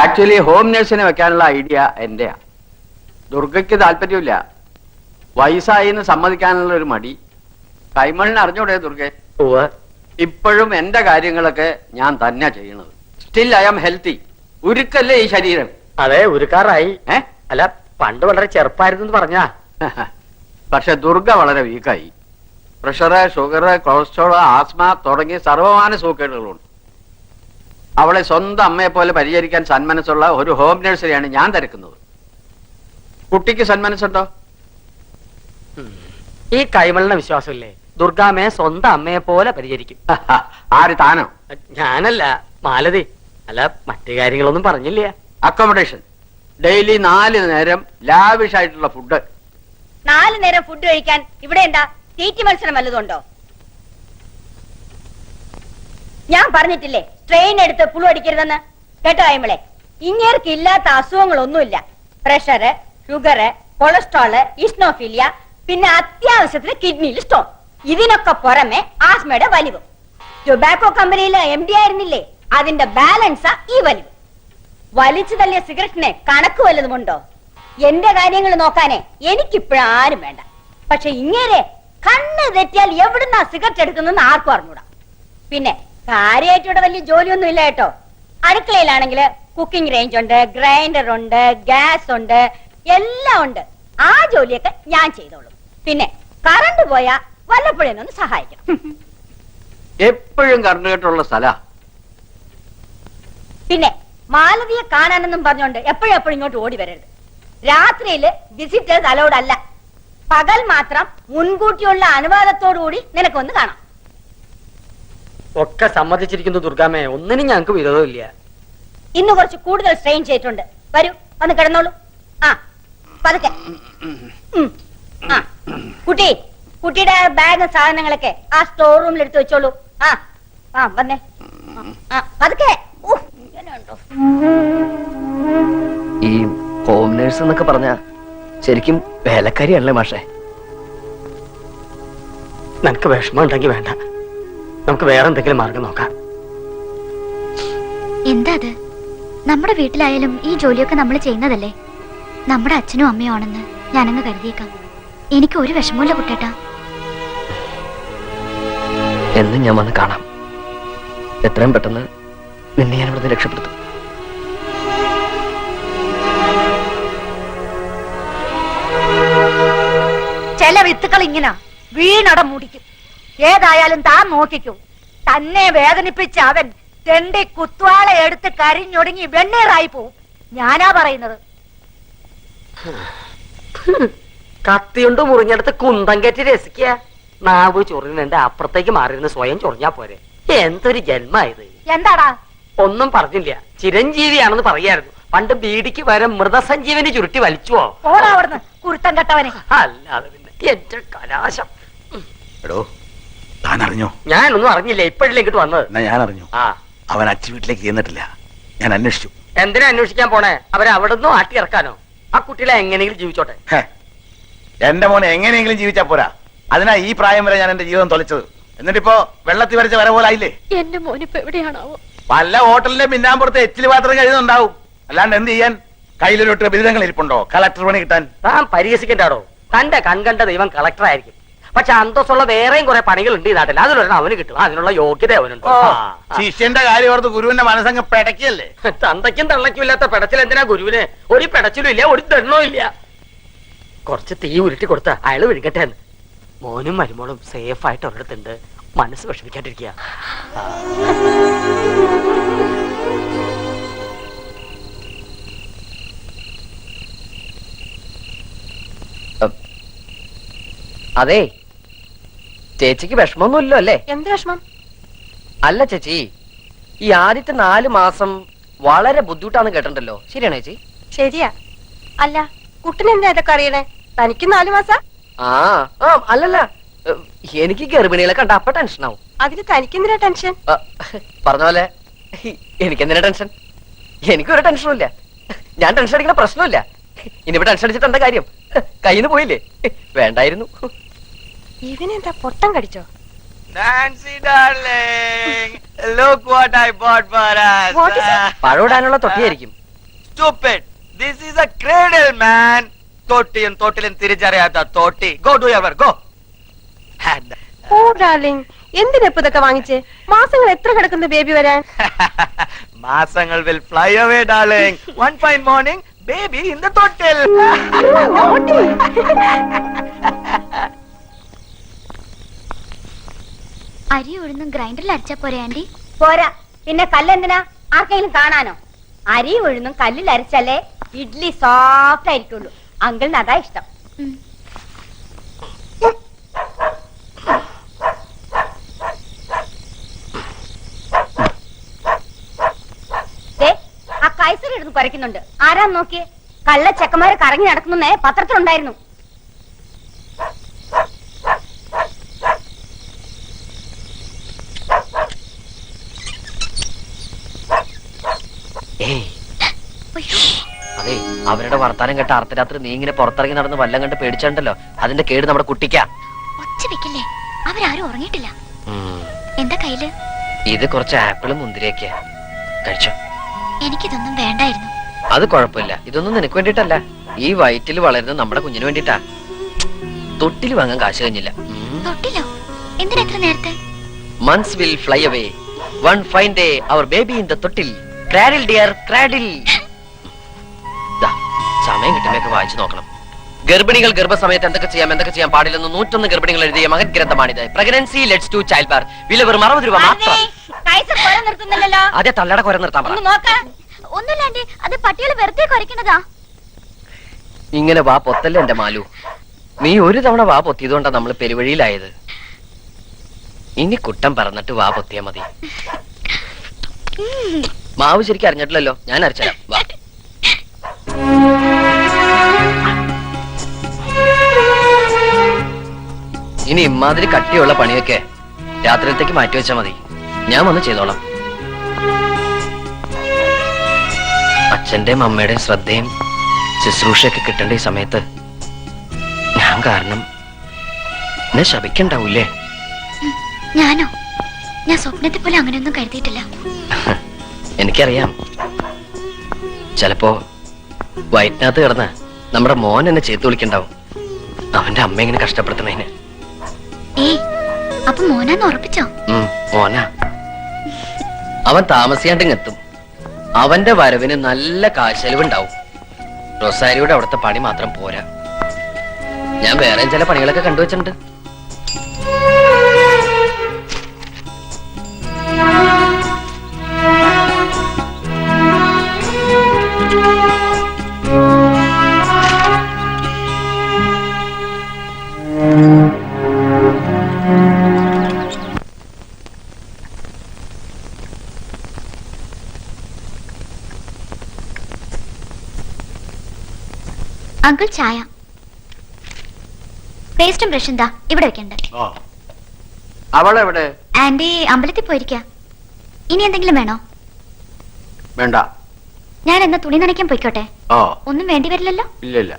Actually home നഴ്സിനെ വെക്കാനുള്ള idea എന്റെയാ. ദുർഗയ്ക്ക് താല്പര്യമില്ല. വയസ്സായി എന്ന് സമ്മതിക്കാനുള്ള ഒരു മടി. കൈമളിനെ അറിഞ്ഞൂടെ ദുർഗെ? ഇപ്പോഴും എന്റെ കാര്യങ്ങളൊക്കെ ഞാൻ തന്നെ ചെയ്യണത്. Still I am healthy. ഉരുക്കല്ലേ ഈ ശരീരം? അതെ, ഉരുക്കാറായി. അല്ല, പണ്ട് വളരെ ചെറുപ്പായിരുന്നു പറഞ്ഞാ. പക്ഷെ ദുർഗ വളരെ വീക്കായി. പ്രഷറ്, ഷുഗർ, കൊളസ്ട്രോൾ, ആസ്മ തുടങ്ങിയ സർവമാന സൂക്കേടുകളുണ്ട്. അവളെ സ്വന്തം അമ്മയെ പോലെ പരിചരിക്കാൻ സന്മനസ്സുള്ള ഒരു ഹോം നഴ്സറിയാണ് ഞാൻ തിരക്കുന്നത്. കുട്ടിക്ക് സന്മനസ്സുണ്ടോ? ഈ കൈമളിന് വിശ്വാസമില്ലേ? ദുർഗാമ്മയെ സ്വന്തം അമ്മയെ പോലെ പരിചരിക്കും. ആര്, താനോ? ഞാനല്ല, മാലതി. അല്ല, മറ്റു കാര്യങ്ങളൊന്നും പറഞ്ഞില്ല. അക്കോമഡേഷൻ, ഡെയിലി 4 നേരം ലാവിഷ് ആയിട്ടുള്ള ഫുഡ്. 4 നേരം ഫുഡ് കഴിക്കാൻ ഇവിടെ എന്താ തീറ്റി മത്സരം വല്ലതുണ്ടോ? ഞാൻ പറഞ്ഞിട്ടില്ലേ ട്രെയിൻ എടുത്ത് പുളു അടിക്കരുതെന്ന്? കേട്ടോ അയ്മളെ, ഇങ്ങേർക്ക് ഇല്ലാത്ത അസുഖങ്ങളൊന്നുമില്ല. പ്രഷറ്, ഷുഗറ്, കൊളസ്ട്രോള്, ഇസ്നോഫീലിയ, പിന്നെ അത്യാവശ്യത്തിന് കിഡ്നിയിൽ സ്റ്റോൺ. ഇതിനൊക്കെ പുറമെ ആസ്മയുടെ വലിവ്. ടൊബാക്കോ കമ്പനിയിലെ MD ആയിരുന്നില്ലേ, അതിന്റെ ബാലൻസാ ഈ വലിവ്. വലിച്ചു തള്ളിയ സിഗരറ്റിനെ കണക്ക് വല്ലതുമുണ്ടോ? എന്റെ കാര്യങ്ങൾ നോക്കാനേ എനിക്കിപ്പോഴാരും വേണ്ട. പക്ഷെ ഇങ്ങേരെ കണ്ണ് തെറ്റിയാൽ എവിടുന്നാ സിഗരറ്റ് എടുക്കുന്നെന്ന് ആർക്കും അറിഞ്ഞൂടാ. പിന്നെ കാര്യമായിട്ട് ഇവിടെ വലിയ ജോലിയൊന്നും ഇല്ല കേട്ടോ. അടുക്കളയിലാണെങ്കിൽ കുക്കിംഗ് റേഞ്ച് ഉണ്ട്, ഗ്രൈൻഡർ ഉണ്ട്, ഗ്യാസ് ഉണ്ട്, എല്ലാം ഉണ്ട്. ആ ജോലിയൊക്കെ ഞാൻ ചെയ്തോളും. പിന്നെ കറണ്ട് പോയാ വല്ലപ്പോഴൊന്ന് സഹായിക്കണം. എപ്പോഴും കറണ്ട് കേട്ടുള്ള സ്ഥല. പിന്നെ മാലതിയെ കാണാനെന്നും പറഞ്ഞോണ്ട് എപ്പോഴും ഇങ്ങോട്ട് ഓടി വരരുത്. രാത്രിയില് വിസിറ്റേഴ്സ് അലൗഡ് അല്ല. പകൽ മാത്രം മുൻകൂട്ടിയുള്ള അനുവാദത്തോടുകൂടി നിനക്കൊന്ന് കാണാം. ഒക്കെ സമ്മതിച്ചിരിക്കുന്നു ദുർഗാമ്മേ, ഒന്നിനും ഞങ്ങൾക്ക് വിരോധമില്ല. ഇന്ന് കുറച്ച് കൂടുതൽ സ്ട്രെയിൻ ചെയ്തിട്ടുണ്ട്. വരൂ, വന്ന് കിടന്നോളൂ. ആ പതുക്കെ. കുട്ടി, കുട്ടിയുടെ ബാഗും സാധനങ്ങളൊക്കെ ആ സ്റ്റോർ റൂമിൽ എടുത്ത് വെച്ചോളൂ. ആ വന്നേ. പതുക്കെ. ഈ ഹോം നേഴ്സ് എന്നൊക്കെ പറഞ്ഞ ശരിക്കും വേലക്കാരിയല്ലേ മാഷേ? നിനക്ക് വിഷമം ഉണ്ടെങ്കിൽ വേണ്ട, നമുക്ക് വേറെ എന്തെങ്കിലും മാർഗം നോക്കാം. എന്താ അത്? നമ്മുടെ വീട്ടിലായാലും ഈ ജോലിയൊക്കെ നമ്മൾ ചെയ്യുന്നതല്ലേ. നമ്മുടെ അച്ഛനും അമ്മയും ആണെന്ന് ഞാനങ്ങ് കരുതിയേക്കാം. എനിക്ക് ഒരു വിഷമമില്ല കുട്ടേട്ടാ. എന്നും ഞാൻ വന്ന് കാണാം. എത്രയും പെട്ടെന്ന് നിന്നെ ഞാൻ ഇവിടുന്ന് രക്ഷപ്പെടുത്തും. ചില വിത്തുകൾ ഇങ്ങനെ വീണട മുടിക്കും. ഏതായാലും താൻ നോക്കിക്കൂ. തന്നെ വേദനിപ്പിച്ച അവൻ തെണ്ടി കുത്വാള എടുത്ത് കരിഞ്ഞൊടുങ്ങി വെണ്ണീറായി പോവും. ഞാനാ പറയുന്നത്. കത്തിയുണ്ട് മുറിഞ്ഞെടുത്ത് കുന്തം കയറ്റി രസിക്കുക. നാവ് ചൊറിയുന്നുണ്ട്, അപ്പുറത്തേക്ക് മാറിയിരുന്ന് സ്വയം ചൊറിഞ്ഞാ പോരെ. എന്തൊരു ജന്മായത്. എന്താടാ? ഒന്നും പറഞ്ഞില്ല. ചിരഞ്ജീവിയാണെന്ന് പറയായിരുന്നു. പണ്ട് ബീഡിക്ക് വരെ മൃതസഞ്ജീവനി ചുരുട്ടി വലിച്ചുവോ? ഓടാ അവിടുന്ന് കുരുത്തം കെട്ടവനെ. അല്ലാതെ പിന്നെ എന്റെ കലാശം. എടോ, താൻ അറിഞ്ഞോ? ഞാനൊന്നും അറിഞ്ഞില്ല, ഇപ്പോഴല്ലേ ഇങ്ങോട്ട് വന്നത്. ഞാൻ അറിഞ്ഞു. അവൻ അച്ഛൻ വീട്ടിലേക്ക് ചെന്നിട്ടില്ല. ഞാൻ അന്വേഷിച്ചു. എന്തിനാ അന്വേഷിക്കാൻ പോണേ? അവരെ അവിടെ നിന്നും ആട്ടി ഇറക്കാനോ? ആ കുട്ടികളെ എങ്ങനെയെങ്കിലും ജീവിച്ചോട്ടെ. എന്റെ മോനെ എങ്ങനെയെങ്കിലും ജീവിച്ചാ പോരാ. അതിനാ ഈ പ്രായം വരെ ഞാൻ എന്റെ ജീവിതം തൊലച്ചത്. എന്നിട്ടിപ്പോ വെള്ളത്തിൽ വരച്ച വര പോലെ ആയില്ലേ. എന്റെ മോനിപ്പോ എവിടെയാണാവോ? വല്ല ഹോട്ടലിന്റെ പിന്നാമ്പുറത്ത് എച്ചില് പാത്രം കഴിയുന്നുണ്ടാവും. അല്ലാണ്ട് എന്ത് ചെയ്യാൻ? കയ്യിലൊരു ബിരുദങ്ങൾ ഇരിപ്പുണ്ടോ കളക്ടർ പണി കിട്ടാൻ? താൻ പരിഹസിക്കണ്ടാടോ. തന്റെ കൺകണ്ട ദൈവം കളക്ടർ ആയിരിക്കും. പക്ഷെ അന്തസ്സുള്ള വേറെയും കുറെ പണികളുണ്ട് ഈ നാട്ടിൽ. അതിലൊരെണ്ണം അവന് കിട്ടും. അതിനുള്ള യോഗ്യത അവനുണ്ട്. ശിഷ്യന്റെ കാര്യം ഓർത്ത് ഗുരുവിന്റെ മനസ്സങ്ങ് പെടക്കല്ലേ. തന്തയ്ക്കും തള്ളയ്ക്കും ഇല്ലാത്ത പെടച്ചിൽ എന്തിനാ ഗുരുവിന്? ഒരു പെടച്ചിലും ഇല്ല, ഒരു ദണ്ണവും ഇല്ല. കുറച്ച് തീ ഉരുട്ടി കൊടുത്ത അയാള് വിഴുകട്ടെ എന്ന്. മോനും മരുമോളും സേഫ് ആയിട്ട് ഒരിടത്തുണ്ട്. മനസ്സ് വിഷമിക്കാണ്ടിരിക്കുക. അതെ, ചേച്ചിക്ക് വിഷമമൊന്നുമില്ലോ അല്ലേ? എന്ത് വിഷമം? അല്ല ചേച്ചി, ഈ ആദ്യത്തെ 4 മാസം വളരെ ബുദ്ധിമുട്ടാന്ന് കേട്ടിട്ടുണ്ടല്ലോ. ശരിയാണോ ചേച്ചി? ശരിയാ. അല്ല, കുട്ടനെന്താ ഇതൊക്കെ അറിയണേ? തനിക്ക് 4 മാസം? അല്ലല്ല, എനിക്ക് ഗർഭിണികളെ കണ്ട അപ്പൊ ടെൻഷനാവും. അതിന് തനിക്കെന്തിനാ ടെൻഷൻ? പറഞ്ഞ പോലെ എനിക്കെന്തിനാ ടെൻഷൻ? എനിക്കൊരു ടെൻഷനും ഇല്ല. ഞാൻ ടെൻഷൻ അടിക്കുന്ന പ്രശ്നമില്ല. ഇനിയിപ്പോ ടെൻഷൻ അടിച്ചിട്ട് എന്താ കാര്യം? കയ്യിന്ന് പോയില്ലേ? വേണ്ടായിരുന്നു. ഇവനെന്താ പൊട്ടം കടിച്ചോ? Nancy darling, look what I bought for us. പഴമിടാനുള്ള തൊട്ടിയായിരിക്കും. stupid. This is a cradle, man. തോട്ടിയും തോട്ടിലും തിരിച്ചറിയാത്ത തോട്ടി. Go do your work. Go. ഓ ഡാർലിംഗ്, എന്തിനാ ഇപ്പൊ ഇതൊക്കെ വാങ്ങിച്ചേ? മാസങ്ങൾ എത്ര കിടക്കുന്നു ബേബി വരാൻ? മാസങ്ങൾ will fly away, darling. One fine morning, baby in the തോട്ടിൽ. അരി ഉഴുന്നും ഗ്രൈൻഡറിൽ അരച്ചാ പോരെ ആന്റി? പോരാ, പിന്നെ കല്ലെന്തിനാ? ആർക്കെങ്കിലും കാണാനോ? അരി ഉഴുന്നും കല്ലിൽ അരച്ചാലേ ഇഡ്ലി സോഫ്റ്റ് ആയിരിക്കുള്ളൂ. അങ്കിളിന് അതാ ഇഷ്ടം. ഉം. ദേ, ആ കൈസർ ഇടുന്ന് കുരയ്ക്കുന്നുണ്ട്. ആരാന്ന് നോക്കിയേ. കള്ള ചെക്കന്മാരെ കറങ്ങി നടക്കുന്നേ പത്രത്തിലുണ്ടായിരുന്നു. ഏയ് അതെ, അവരുടെ വർത്താനം കേട്ട അർദ്ധരാത്രി നീ ഇങ്ങനെ പുറത്തിറങ്ങി നടന്ന് വല്ലം കണ്ട് പേടിച്ചിട്ടുണ്ടല്ലോ, അതിന്റെ കേട് നമ്മുടെ കുട്ടിക്കാ. ഒച്ച വെക്കില്ലേ, അവരാരും ഉറങ്ങിയിട്ടില്ല. എന്താ കയ്യില്? ഇത് കുറച്ച് ആപ്പിളും മുന്തിരിയൊക്കെയാ, കഴിച്ചോ. എനിക്കിതൊന്നും വേണ്ടായിരുന്നു. അത് കുഴപ്പമില്ല, ഇതൊന്നും നിനക്ക് വേണ്ടിട്ടല്ല, ഈ വയറ്റിൽ വളരുന്ന നമ്മുടെ കുഞ്ഞിന് വേണ്ടിട്ടാ. തൊട്ടിൽ വാങ്ങാൻ കാശ് കഴിഞ്ഞില്ല. തൊട്ടില്ലോ? എന്തിനാ എത്ര നേരത്തെ? Months will fly away. One fine day, our baby in the തൊട്ടിൽ. Cradle dear, cradle. ദാ, സമയം കിട്ടുമ്പോഴൊക്കെ വായിച്ചു നോക്കണം. ഗർഭിണികൾ ഗർഭസമയത്ത് എന്തൊക്കെ ചെയ്യാൻ പാടില്ലെന്ന് 101 ഗർഭിണികൾ എഴുതിയ മഹത് ഗ്രന്ഥമാണിത്. Pregnancy leads to childbirth. വില വെറും 60 രൂപ മാത്രം. കൈസർ കുര നിർത്തുന്നില്ലല്ലോ. അതെ, തള്ളയുടെ കുര നിർത്താൻ പറ. ഒന്നുമില്ലാണ്ട് അത് പട്ടികൾ വെറുതെ കുരയ്ക്കുന്നതാ. ഇങ്ങനെ വാ പൊത്തല്ലേ എന്റെ മാലു. നീ ഒരു തവണ വാ പൊത്തിയതുകൊണ്ടാ നമ്മൾ പെരുവഴിയിലായത്. ഇനി കുട്ടം പറന്നിട്ട് വാ പൊത്തിയാ മതി. മാവ് ശരിക്കും അറിഞ്ഞിട്ടില്ലല്ലോ, ഞാൻ അരച്ചരാം. വാ. ഇനി ഇമാതിരി കട്ടിയുള്ള പണിയൊക്കെ രാത്രിയിലത്തേക്ക് മാറ്റിവെച്ചാ മതി, ഞാൻ വന്ന് ചെയ്തോളാം. അച്ഛന്റെയും അമ്മയുടെയും ശ്രദ്ധയും ശുശ്രൂഷയൊക്കെ കിട്ടേണ്ട ഈ സമയത്ത് ഞാൻ കാരണം എന്നെ ശപിക്കണ്ടാവൂലേ? ഞാനോ? ഞാൻ സ്വപ്നത്തെ പോലെ അങ്ങനെയൊന്നും കരുതിയിട്ടില്ല. എനിക്കറിയാം, ചിലപ്പോ വയറ്റിനകത്ത് കിടന്ന് നമ്മുടെ മോൻ എന്നെ ചേർത്ത് വിളിക്കണ്ടാവും, അവന്റെ അമ്മ ഇങ്ങനെ കഷ്ടപ്പെടുത്തണേന്. ഏയ്, അപ്പൊ മോനാന്ന് ഉറപ്പിച്ചോ? മോനാ. അവൻ താമസിയാണ്ടിങ്ങെത്തും. അവന്റെ വരവിന് നല്ല കാശെലവുണ്ടാവും. റൊസാരിയുടെ അവിടുത്തെ പണി മാത്രം പോരാ, ഞാൻ വേറെ ചില പണികളൊക്കെ കണ്ടുവച്ചിട്ടുണ്ട്. അങ്കിൾ ചായ. പേസ്റ്റും ബ്രഷും എന്താ ഇവിടെ വെക്കണ്ട. അവളെവിടെ? ആന്റി അമ്പലത്തിൽ പോയിരിക്ക. ഇനി എന്തെങ്കിലും വേണോ? വേണ്ട. ഞാൻ എന്നാ തുണി നനയ്ക്കാൻ പോയിക്കോട്ടെ? ഒന്നും വേണ്ടി വരില്ലല്ലോ. ഇല്ല.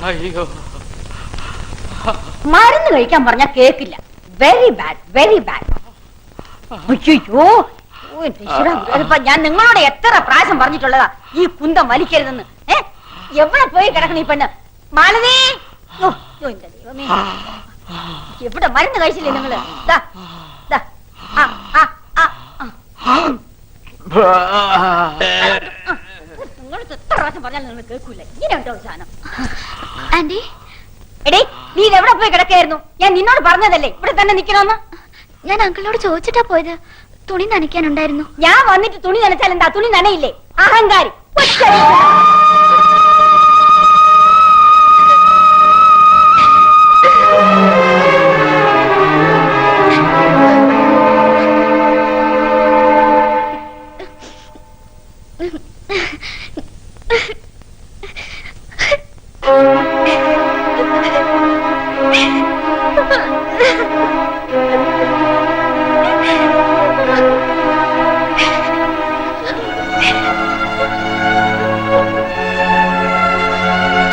അയ്യോ, മരുന്ന് കഴിക്കാൻ പറഞ്ഞാ കേക്കില്ല. Very bad, very bad. അയ്യോ, ഞാൻ നിങ്ങളോട് എത്ര പ്രാവശ്യം പറഞ്ഞിട്ടുള്ളതാ ഈ കുന്തം വലിക്കരുതെന്ന്. എവിടെ പോയി കിടക്കണം ഈ പെണ്ണ്? മാലതി, എവിടെ മരുന്ന് കഴിച്ചില്ലേ നിങ്ങള്? നിങ്ങൾക്ക് എത്ര പ്രാവശ്യം പറഞ്ഞാലും നിങ്ങൾ കേൾക്കൂല. ഇങ്ങനെ ഉണ്ടോ സാധനം? ആന്റി, എടേ, നീ എവിടെ പോയി കിടക്കായിരുന്നു? ഞാൻ നിന്നോട് പറഞ്ഞതല്ലേ ഇവിടെ തന്നെ നിക്കണമെന്ന്. ഞാൻ അങ്കിളിനോട് ചോദിച്ചിട്ടാ പോയത്. തുണി നനയ്ക്കാനുണ്ടായിരുന്നു. ഞാൻ വന്നിട്ട് തുണി നനച്ചാൽ എന്താ? തുണി നനയില്ലേ? അഹങ്കാരി.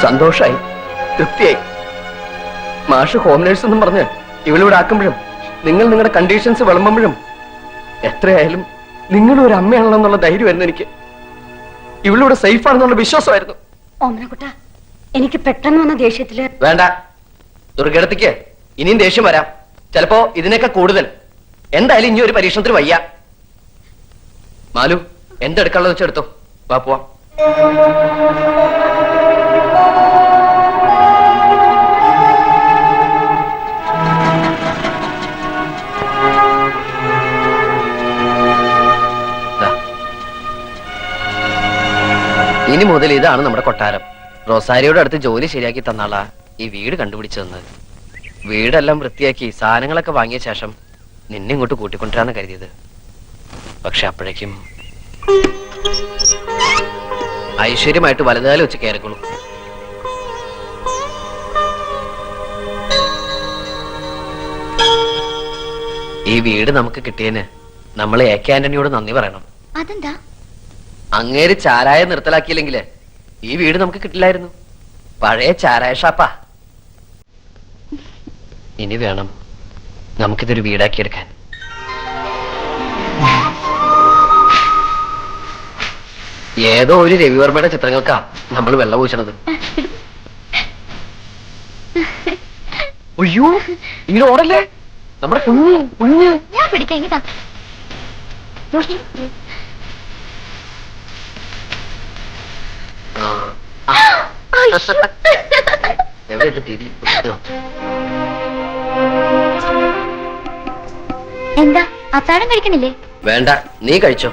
സന്തോഷായി, തൃപ്തിയായി. മാഷ് ഹോം നേഴ്സ് എന്നും പറഞ്ഞ് ഇവളിവിടെ ആക്കുമ്പോഴും നിങ്ങൾ നിങ്ങളുടെ കണ്ടീഷൻസ് വിളമ്പുമ്പോഴും എത്രയായാലും നിങ്ങളും ഒരു അമ്മയാണല്ലോ എന്നുള്ള ധൈര്യമായിരുന്നു എനിക്ക്. ഇവളിവിടെ സേഫ് ആണെന്നുള്ള വിശ്വാസമായിരുന്നു. ഓമനക്കുട്ട, എനിക്ക് പെട്ടെന്ന് വന്ന ദേഷ്യത്തില് വേണ്ട, ദുർഗടത്തിക്ക് ഇനിയും ദേഷ്യം വരാം, ചിലപ്പോ ഇതിനൊക്കെ കൂടുതൽ. എന്തായാലും ഇനി ഒരു പരീക്ഷണത്തിന് വയ്യ. മാലു, എന്തെടുക്കാനുള്ളത് വെച്ചെടുത്തോ, വാ പോവാം. ഇനി മുതൽ ഇതാണ് നമ്മുടെ കൊട്ടാരം. റൊസാരിയോടെ അടുത്ത് ജോലി ശരിയാക്കി തന്നാളാ ഈ വീട് കണ്ടുപിടിച്ചതെന്ന്. വീടെല്ലാം വൃത്തിയാക്കി സാധനങ്ങളൊക്കെ വാങ്ങിയ ശേഷം നിന്നെ ഇങ്ങോട്ട് കൂട്ടിക്കൊണ്ടിരാന്ന് കരുതിയത്. പക്ഷെ അപ്പോഴേക്കും ഐശ്വര്യമായിട്ട് വലതുകാലം വെച്ച് കയറിക്കോളൂ. ഈ വീട് നമുക്ക് കിട്ടിയതിന് നമ്മൾ എ.കെ. ആന്റണിയോട് നന്ദി പറയണം. അതെന്താ? അങ്ങേര് ചാരായ നിർത്തലാക്കിയില്ലെങ്കില് ഈ വീട് നമുക്ക് കിട്ടില്ലായിരുന്നു. പഴയ ചാരായ ഷാപ്പാ. ഇനി വേണം നമുക്കിതൊരു വീടാക്കിയെടുക്കാൻ. ഏതോ ഒരു രവിവർമ്മയുടെ ചിത്രങ്ങൾക്കാ നമ്മൾ വെള്ളം പൂശണത്. അയ്യോ, ഇങ്ങനെ ഓടല്ലേ, നമ്മുടെ കുഞ്ഞ് കുഞ്ഞ്. ഞാൻ പിടിക്കാം, ഇങ്ങതാ. എന്താ, അത്താഴം കഴിക്കണില്ലേ? വേണ്ട, നീ കഴിച്ചോ.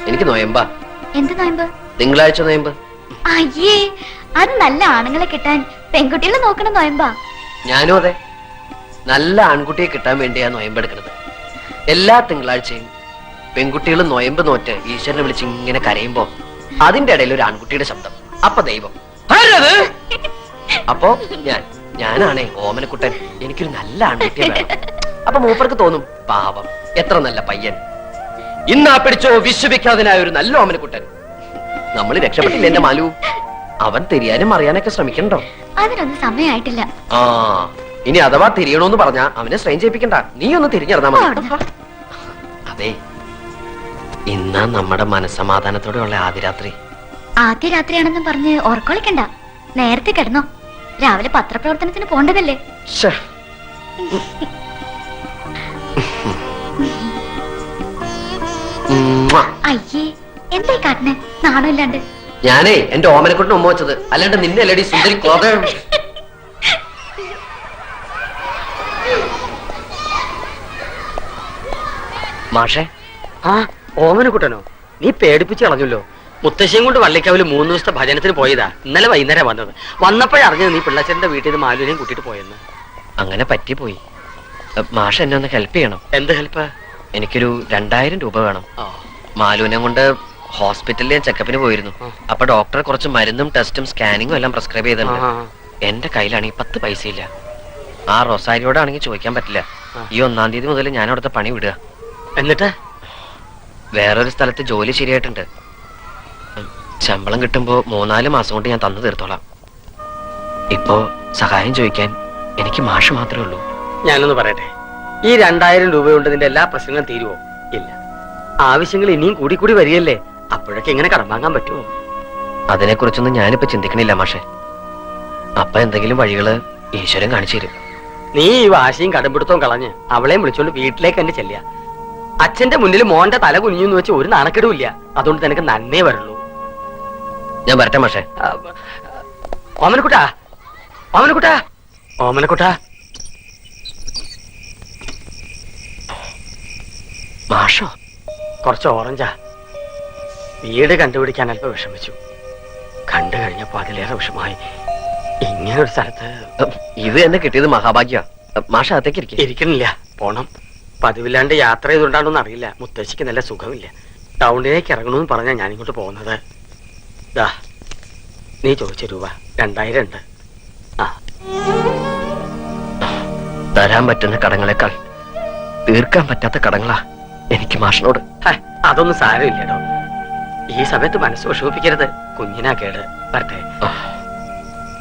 എനിക്ക് നോയമ്പാ. എന്ത് നോയമ്പ്? തിങ്കളാഴ്ച നോയമ്പ്. അയ്യേ, അത് നല്ല ആണുങ്ങളെ കിട്ടാൻ പെൺകുട്ടികളെ നോക്കണം നോയമ്പാ. ഞാനും അതെ, നല്ല ആൺകുട്ടിയെ കിട്ടാൻ വേണ്ടിയാ നോയമ്പെടുക്കുന്നത്. എല്ലാ തിങ്കളാഴ്ചയും പെൺകുട്ടികൾ നോയമ്പ് നോറ്റ് ഈശ്വരനെ വിളിച്ച് ഇങ്ങനെ കരയുമ്പോ അതിന്റെ ഇടയിൽ ഒരു ആൺകുട്ടിയുടെ ശബ്ദം. അപ്പൊ ദൈവം അപ്പോ ഞാനാണേ ഓമനക്കുട്ടൻ. എനിക്കൊരു നല്ല ആൺകുട്ടിയെ വേണം. അപ്പൊ മൂപ്പർക്ക് തോന്നും, പാവം എത്ര നല്ല പയ്യൻ, ഇന്നാ പിടിച്ചോ വിശ്വവിഖ്യാതനായ ഒരു നല്ല ഓമനക്കുട്ടൻ. നമ്മൾ രക്ഷപ്പെട്ടില്ല എന്റെ മാലു. അവൻ തിരിയാനും അറിയാനൊക്കെ ശ്രമിക്കണ്ടോ? അതിനൊന്നും സമയമായിട്ടില്ല. ആ, ഇനി അഥവാ തിരിയണോന്ന് പറഞ്ഞാ അവനെ സ്ട്രെയിൻ ചെയ്യിപ്പിക്കണ്ട, നീ ഒന്ന് തിരിഞ്ഞിറങ്ങാ മതി. അതെ, ഇന്നാ നമ്മുടെ മനസ്സമാധാനത്തോടെയുള്ള ആദ്യ രാത്രി. ആദ്യ രാത്രിയാണെന്നും പറഞ്ഞ് ഓർക്കൊളിക്കണ്ട, നേരത്തെ കിടന്നോ. രാവിലെ പത്രപ്രവർത്തനത്തിന് പോണ്ടതല്ലേ. ശ്ശേ. ഉമ്മാ. അയ്യേ, എന്തായി കാട്ടിനെ നാണമില്ലാണ്ട്. ഞാനേ എന്റെ ഓമനക്കുട്ടിന് ഉമ്മ വെച്ചത്, അല്ലാണ്ട് നിന്നെ അല്ലടി സുന്ദരി കോത. മാഷേ. ആ, ഓമനക്കുട്ടനോ? നീ പേടിപ്പിച്ച് കളഞ്ഞല്ലോ. മുത്തശ്ശിയും കൊണ്ട് വള്ളിക്കാവില് 3 ദിവസത്തെ ഭജനത്തിന് പോയതാ. ഇന്നലെ വൈകുന്നേരം വന്നത്. വന്നപ്പോഴറിഞ്ഞത് നീ പിള്ളച്ചന്റെ വീട്ടിൽ നിന്ന് മാലുവിനെയും കൂട്ടിട്ട് പോയെന്ന്. അങ്ങനെ പറ്റിപ്പോയി. മാഷ എന്നെ ഒന്ന് ഹെൽപ്പ് ചെയ്യണം. എന്ത് ഹെൽപ്പ്? എനിക്കൊരു 2000 രൂപ വേണം. മാലുവിനെ കൊണ്ട് ഹോസ്പിറ്റലിൽ ഞാൻ ചെക്കപ്പിന് പോയിരുന്നു. അപ്പൊ ഡോക്ടർ കുറച്ച് മരുന്നും ടെസ്റ്റും സ്കാനിങ്ങും എല്ലാം പ്രിസ്ക്രൈബ് ചെയ്തിട്ടുണ്ട്. എന്റെ കയ്യിലാണെങ്കിൽ 10 പൈസ ഇല്ല. ആ റൊസാരിയോടാണെങ്കിൽ ചോദിക്കാൻ പറ്റില്ല. ഈ 1-ാം തീയതി മുതൽ ഞാൻ അവിടുത്തെ പണി വിടുക. എന്നിട്ട് വേറൊരു സ്ഥലത്ത് ജോലി ശരിയായിട്ടുണ്ട്. ശമ്പളം കിട്ടുമ്പോ 3-4 മാസം കൊണ്ട് ഞാൻ തന്നു തീർത്തോളാം. ഇപ്പോ സഹായം ചോദിക്കാൻ എനിക്ക് മാഷ് മാത്രമേ ഉള്ളൂ. ഞാനൊന്ന് പറയട്ടെ, ഈ 2000 രൂപ കൊണ്ട് നിന്റെ എല്ലാ പ്രശ്നങ്ങളും തീരുവോ? ഇല്ല. ആവശ്യങ്ങൾ ഇനിയും കൂടി കൂടി വരികയല്ലേ. അപ്പോഴൊക്കെ എങ്ങനെ കടം വാങ്ങാൻ പറ്റുമോ? അതിനെക്കുറിച്ചൊന്നും ഞാനിപ്പോ ചിന്തിക്കണില്ല മാഷെ. അപ്പൊ എന്തെങ്കിലും വഴികള് ഈശ്വരൻ കാണിച്ചു തരും. നീ ഈ വാശിയും കടമ്പിടുത്തവും കളഞ്ഞ് അവളെയും വിളിച്ചോണ്ട് വീട്ടിലേക്ക് തന്നെ ചെല്ലുക. അച്ഛന്റെ മുന്നിൽ മോന്റെ തല കുനിഞ്ഞു വെച്ച് ഒരു നാണക്കെടും ഇല്ല. അതുകൊണ്ട് നിനക്ക് നന്നേ വരുള്ളൂ. ഞാൻ വരട്ടെ മാഷെ. ഓമനക്കുട്ടാ, ഓമനക്കുട്ടാ, ഓമനക്കുട്ടാ. മാഷോ? കുറച്ച് ഓറഞ്ചാ. വീട് കണ്ടുപിടിക്കാൻ അല്പം വിഷമിച്ചു. കണ്ടു കഴിഞ്ഞപ്പോ അതിലേറെ വിഷമായി. ഇങ്ങനെ ഒരു സ്ഥലത്ത് ഇത് എന്നെ കിട്ടിയത് മഹാഭാഗ്യ. മാഷ അകത്തേക്ക് ഇരിക്കണില്ല, പോണം. പതിവില്ലാണ്ട് യാത്ര ചെയ്തുകൊണ്ടാണോന്ന് അറിയില്ല. മുത്തശ്ശിക്ക് നല്ല സുഖമില്ല. ടൗണിലേക്ക് ഇറങ്ങണമെന്ന് പറഞ്ഞാ ഞാനിങ്ങോട്ട് പോകുന്നത്. ദാ, നീ ചോദിച്ച രൂപ 2000 ഉണ്ട്. തരാൻ പറ്റുന്ന കടങ്ങളെക്കാൾ തീർക്കാൻ പറ്റാത്ത കടങ്ങളാ എനിക്ക് മാഷിനോട്. അതൊന്നും സാരമില്ലടോ. ഈ സമയത്ത് മനസ്സ് വിഷമിപ്പിക്കരുത്. കുഞ്ഞിനാ കേട്. വരട്ടെ.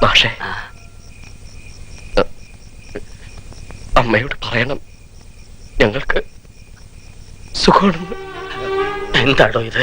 മാഷ പക്ഷേ അമ്മയോട് പറയണം ഞങ്ങൾക്ക് സുഖമാണെന്ന്. എന്താടോ ഇത്?